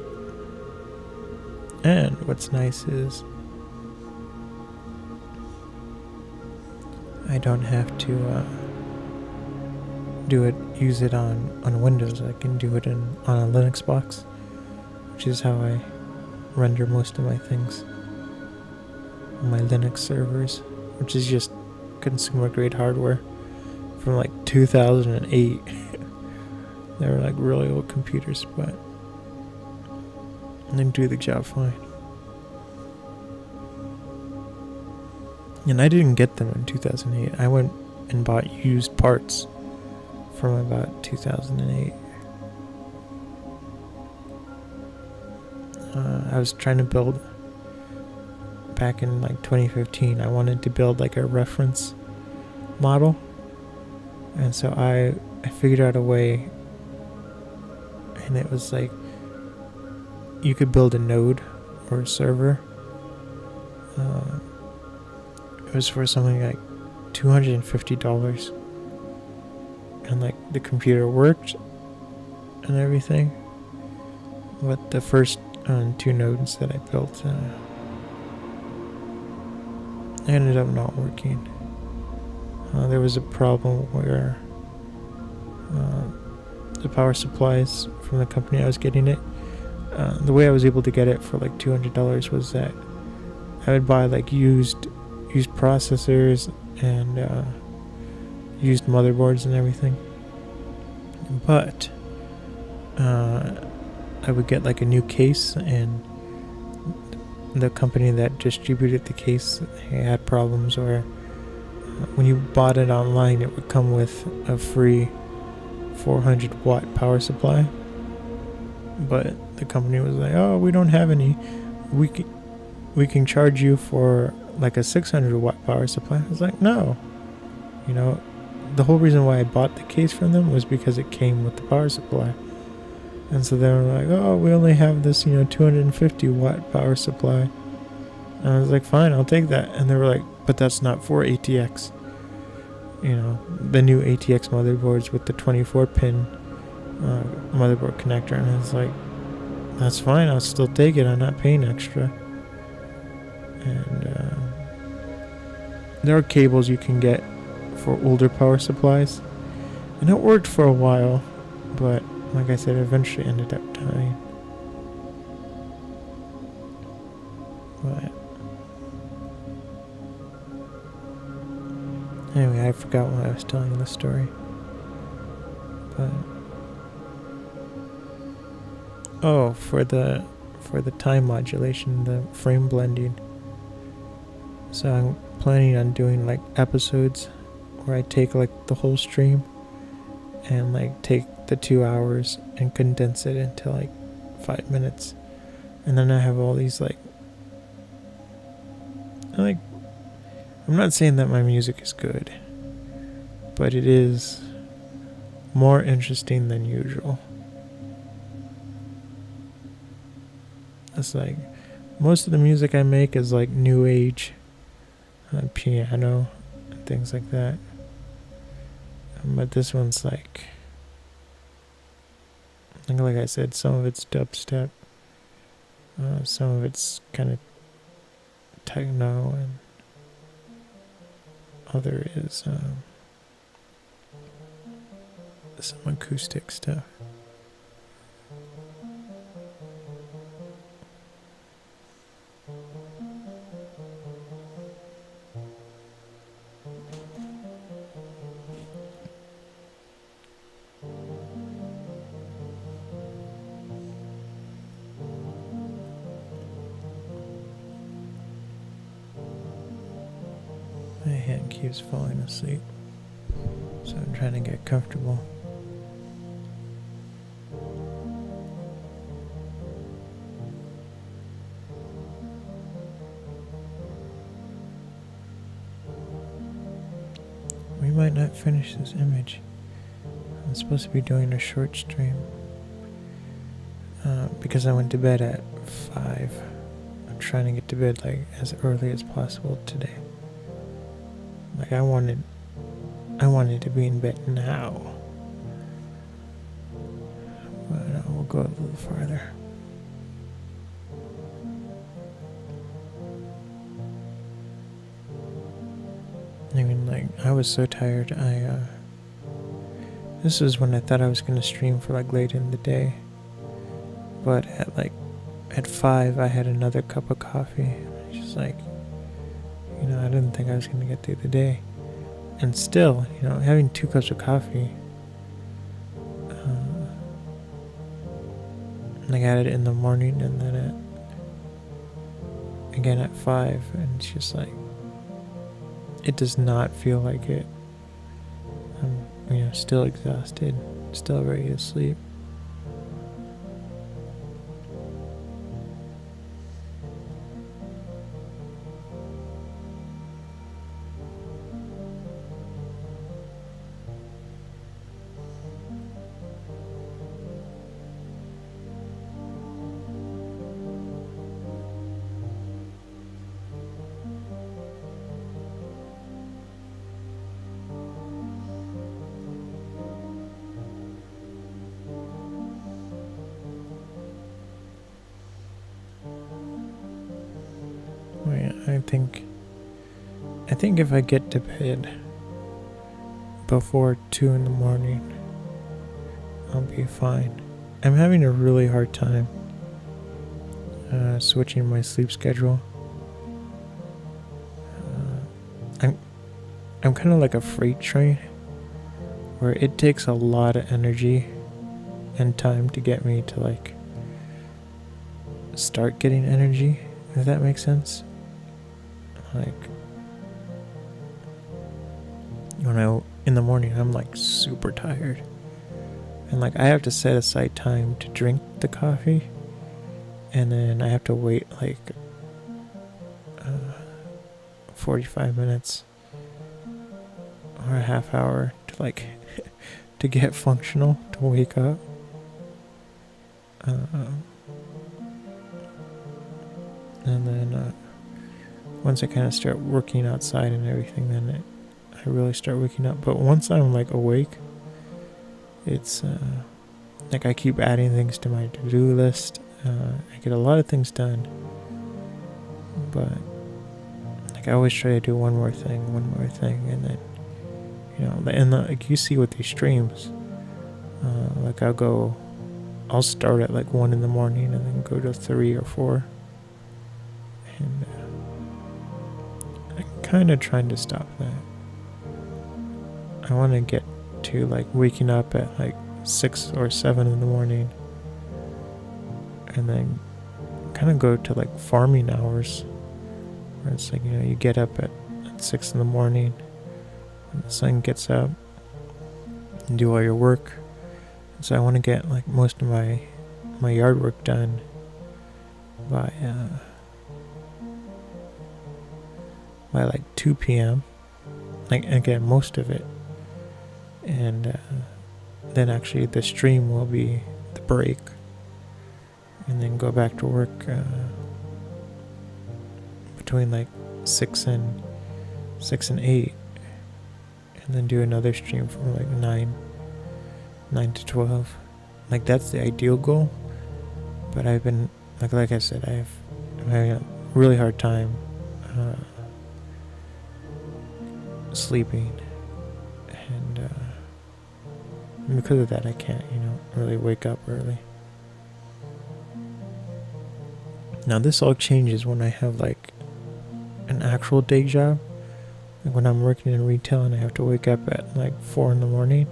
And what's nice is I don't have to use it on Windows. I can do it on a Linux box, which is how I render most of my things on my Linux servers, which is just consumer grade hardware from like 2008. They were like really old computers, but they do the job fine. And I didn't get them in 2008. I went and bought used parts from about 2008. I was trying to build back in like 2015. I wanted to build like a reference model, and so I figured out a way, and it was like you could build a node or a server. It was for something like $250, and like the computer worked and everything, but the first 2 nodes that I built ended up not working. There was a problem where the power supplies from the company I was getting it, the way I was able to get it for like $200 was that I would buy like used processors and used motherboards and everything, but I would get like a new case, and the company that distributed the case had problems where when you bought it online, it would come with a free 400 watt power supply, but the company was like, oh, we don't have any, we can charge you for like a 600 watt power supply. I was like, no, the whole reason why I bought the case from them was because it came with the power supply. And so they were like, oh, we only have this 250 watt power supply. And I was like, fine, I'll take that. And they were like, but that's not for ATX, the new ATX motherboards with the 24 pin motherboard connector. And I was like, that's fine, I'll still take it, I'm not paying extra. And there are cables you can get for older power supplies, and it worked for a while, but like I said, it eventually ended up dying. But anyway, I forgot why I was telling the story. But for the time modulation, the frame blending. So I'm planning on doing like episodes where I take like the whole stream and like take the 2 hours and condense it into like 5 minutes, And then I have all these like I'm not saying that my music is good, but it is more interesting than usual. It's like most of the music I make is like new age, piano, and things like that. But this one's like I said, some of it's dubstep, some of it's kind of techno, and other is some acoustic stuff. My hand keeps falling asleep, so I'm trying to get comfortable. We might not finish this image. I'm supposed to be doing a short stream because I went to bed at 5. I'm trying to get to bed like as early as possible today. Like I wanted to be in bed now, but we'll go a little farther. I mean, like, I was so tired. This is when I thought I was gonna stream for like late in the day, but at 5 I had another cup of coffee. It's just like, I didn't think I was gonna get through the day, and still, having 2 cups of coffee. I got it in the morning, and then again at 5, and it's just like, it does not feel like it. I'm, still exhausted, still ready to sleep. I think if I get to bed before 2 in the morning, I'll be fine. I'm having a really hard time switching my sleep schedule. I'm kind of like a freight train where it takes a lot of energy and time to get me to like start getting energy, if that makes sense. Like in the morning I'm like super tired, and like I have to set aside time to drink the coffee, and then I have to wait like 45 minutes or a half hour to like to get functional, to wake up. And then once I kind of start working outside and everything, then I really start waking up. But once I'm like awake, it's like I keep adding things to my to-do list. I get a lot of things done, but like I always try to do one more thing, and then like you see with these streams, like I'll start at like 1 in the morning and then go to 3 or 4, and I'm kind of trying to stop that. I want to get to like waking up at like 6 or 7 in the morning, and then kind of go to like farming hours, where it's like, you get up at 6 in the morning when the sun gets up and do all your work. So I want to get like most of my yard work done by like 2 p.m. Like again, most of it, and then actually the stream will be the break, and then go back to work between like 6 and 8, and then do another stream from like 9 to 12. Like that's the ideal goal, but I've been like I said, I'm having a really hard time sleeping, and because of that I can't really wake up early. Now this all changes when I have like an actual day job, like when I'm working in retail and I have to wake up at like 4 in the morning.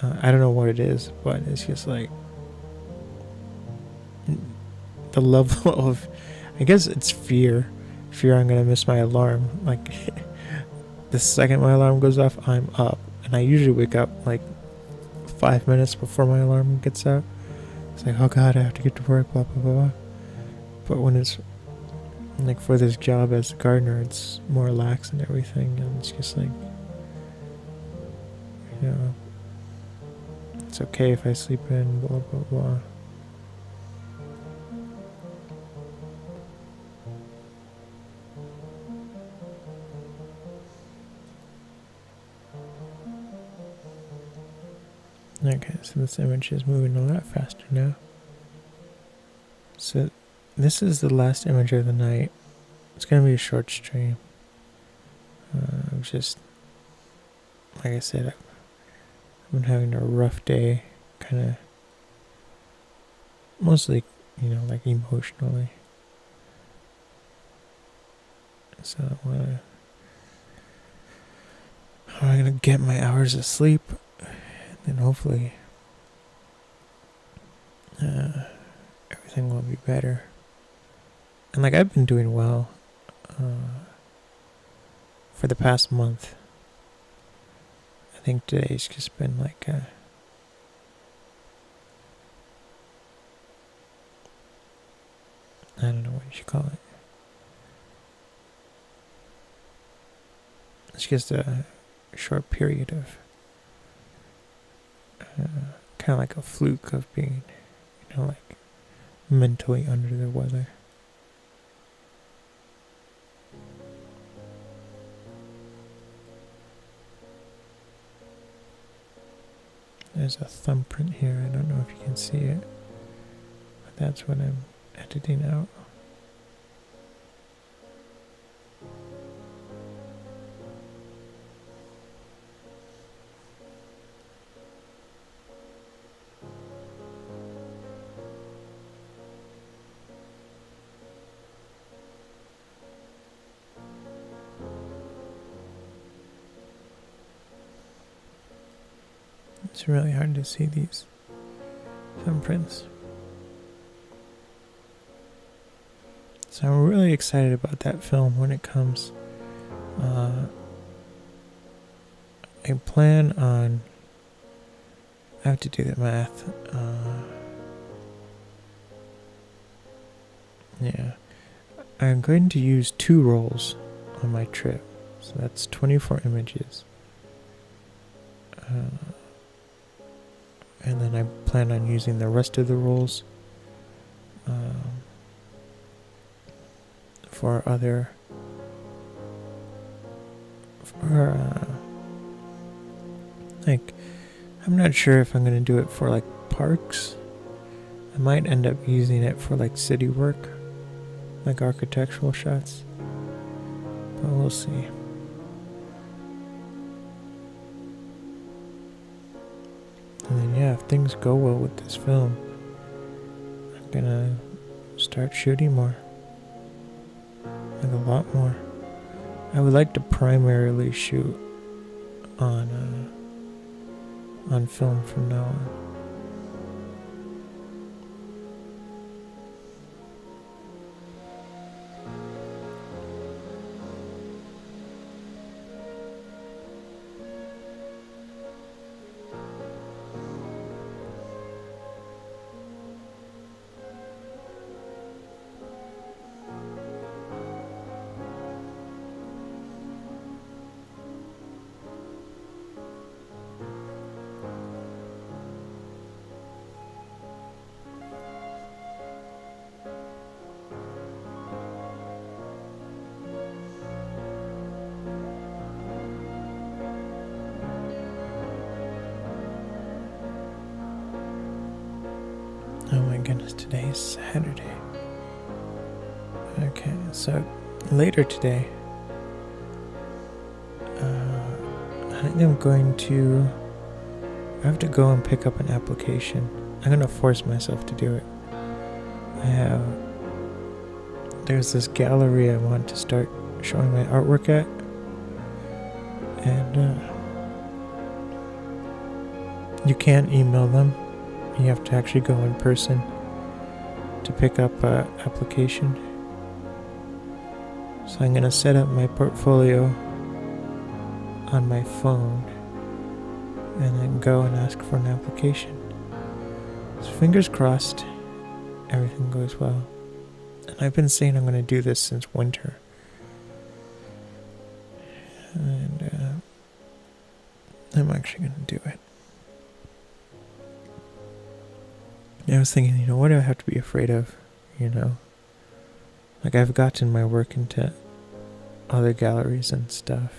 I don't know what it is, but it's just like the level of, I guess it's fear I'm gonna miss my alarm. Like the second my alarm goes off, I'm up, and I usually wake up like 5 minutes before my alarm gets out. It's like, oh god, I have to get to work, blah blah blah. But when it's like for this job as a gardener, it's more relaxed and everything, and it's just like, it's okay if I sleep in, blah blah blah. Okay, so this image is moving a lot faster now. So this is the last image of the night. It's gonna be a short stream. Just like I said, I've been having a rough day, kind of mostly, like emotionally. So I'm gonna get my hours of sleep, and then hopefully everything will be better. And like I've been doing well for the past month. I think today's just been like I don't know what you should call it. It's just a short period of kind of like a fluke of being, like mentally under the weather. There's a thumbprint here. I don't know if you can see it, but that's what I'm editing out. It's really hard to see these thumbprints. So I'm really excited about that film when it comes. I plan on, I have to do the math. Yeah. I'm going to use 2 rolls on my trip. So that's 24 images. And then I plan on using the rest of the rolls for other, like, I'm not sure if I'm going to do it for like parks. I might end up using it for like city work, like architectural shots, but we'll see. And then yeah, if things go well with this film, I'm gonna start shooting more, like a lot more. I would like to primarily shoot on film from now on. goodness, today is Saturday. Okay, so later today, I have to go and pick up an application. I'm going to force myself to do it. There's this gallery I want to start showing my artwork at. And you can't email them. You have to actually go in person to pick up an application. So I'm going to set up my portfolio on my phone and then go and ask for an application. So fingers crossed, everything goes well. And I've been saying I'm going to do this since winter. And I'm actually going to do it. I was thinking, what do I have to be afraid of? Like I've gotten my work into other galleries and stuff.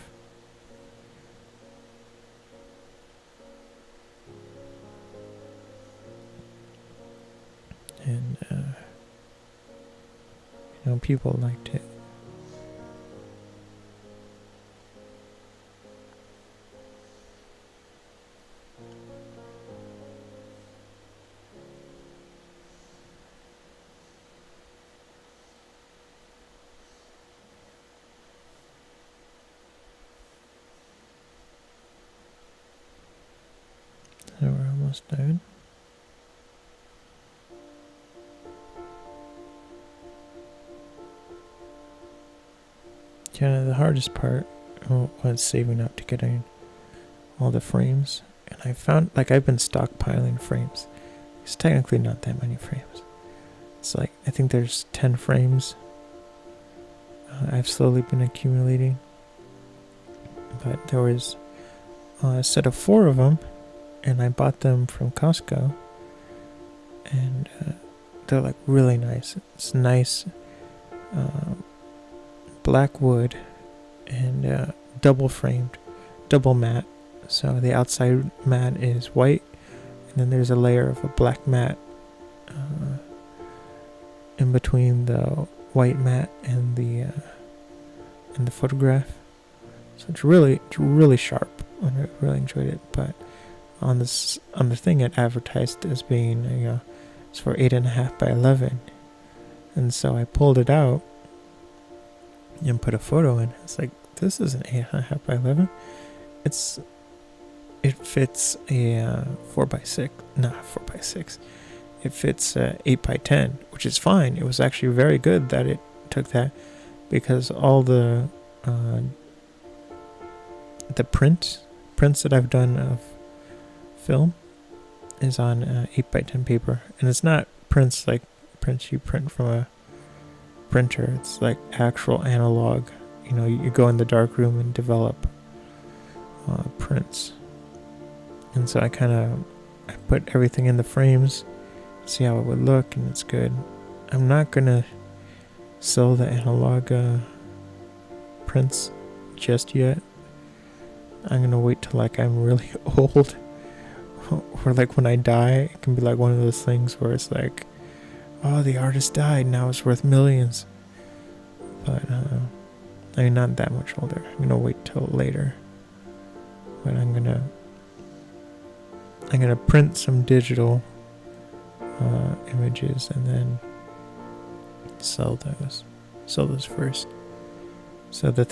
And, people liked it. So we're almost done. Kind of the hardest part was saving up to getting all the frames. And I found, I've been stockpiling frames. It's technically not that many frames. It's I think there's 10 frames I've slowly been accumulating. But there was a set of 4 of them, and I bought them from Costco. And they're really nice. It's nice black wood and double framed, double matte. So the outside matte is white, and then there's a layer of a black matte in between the white matte and the photograph. So it's really sharp, and I really enjoyed it. But on the thing it advertised as being it's for 8.5 by 11, and so I pulled it out and put a photo in. It's this isn't 8.5 by 11. It fits a 4 by 6, not 4 by 6. It fits 8 by 10, which is fine. It was actually very good that it took that, because all the prints that I've done of film is on 8 by 10 paper, and it's not prints like prints you print from a printer. It's actual analog. You go in the dark room and develop prints. And so I put everything in the frames, see how it would look, and it's good. I'm not gonna sell the analog prints just yet. I'm gonna wait till I'm really old, or when I die, it can be one of those things where it's oh, the artist died, now it's worth millions. But not that much older. I'm gonna wait till later. But I'm gonna print some digital images and then sell those first. So the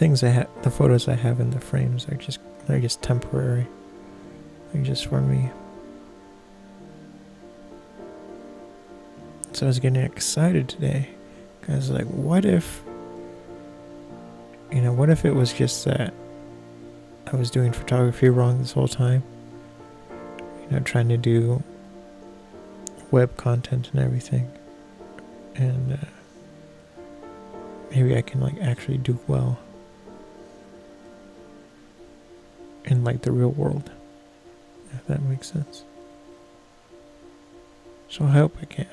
photos I have in the frames they're just temporary. They're just for me. So I was getting excited today, because what if it was just that I was doing photography wrong this whole time? Trying to do web content and everything, and maybe I can actually do well in the real world, if that makes sense. So I hope I can,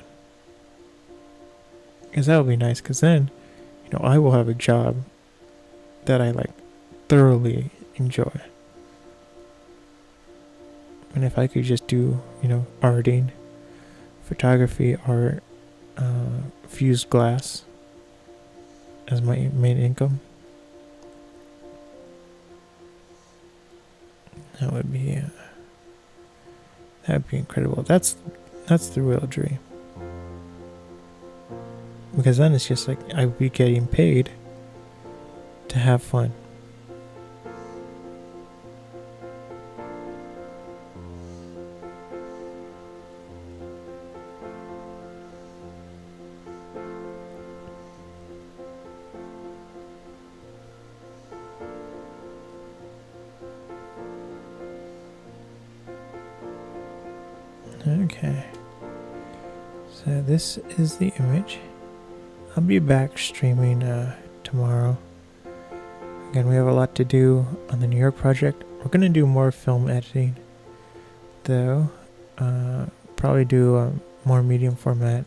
because that would be nice, because then I will have a job that I thoroughly enjoy. And if I could just do arting photography, art, fused glass as my main income. That would be incredible. That's the real dream. Because then it's just like I would be getting paid to have fun. Okay. So this is the image. I'll be back streaming tomorrow. Again, we have a lot to do on the New York project. We're going to do more film editing, though. Probably do more medium format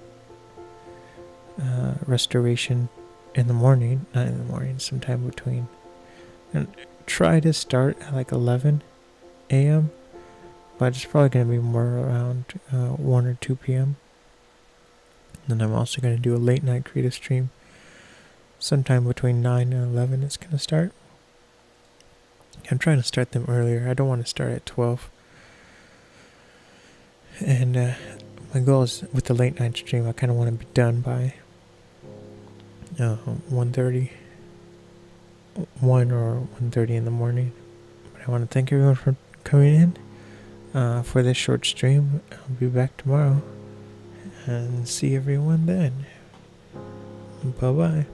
restoration in the morning. Not in the morning, sometime between. And try to start at like 11 a.m. But it's probably going to be more around 1 or 2 p.m. Then I'm also going to do a late night creative stream. Sometime between 9 and 11 it's going to start. I'm trying to start them earlier. I don't want to start at 12. And my goal is with the late night stream, I kind of want to be done by 1:30. 1 or 1:30 in the morning. But I want to thank everyone for coming in for this short stream. I'll be back tomorrow. And see everyone then. Bye-bye.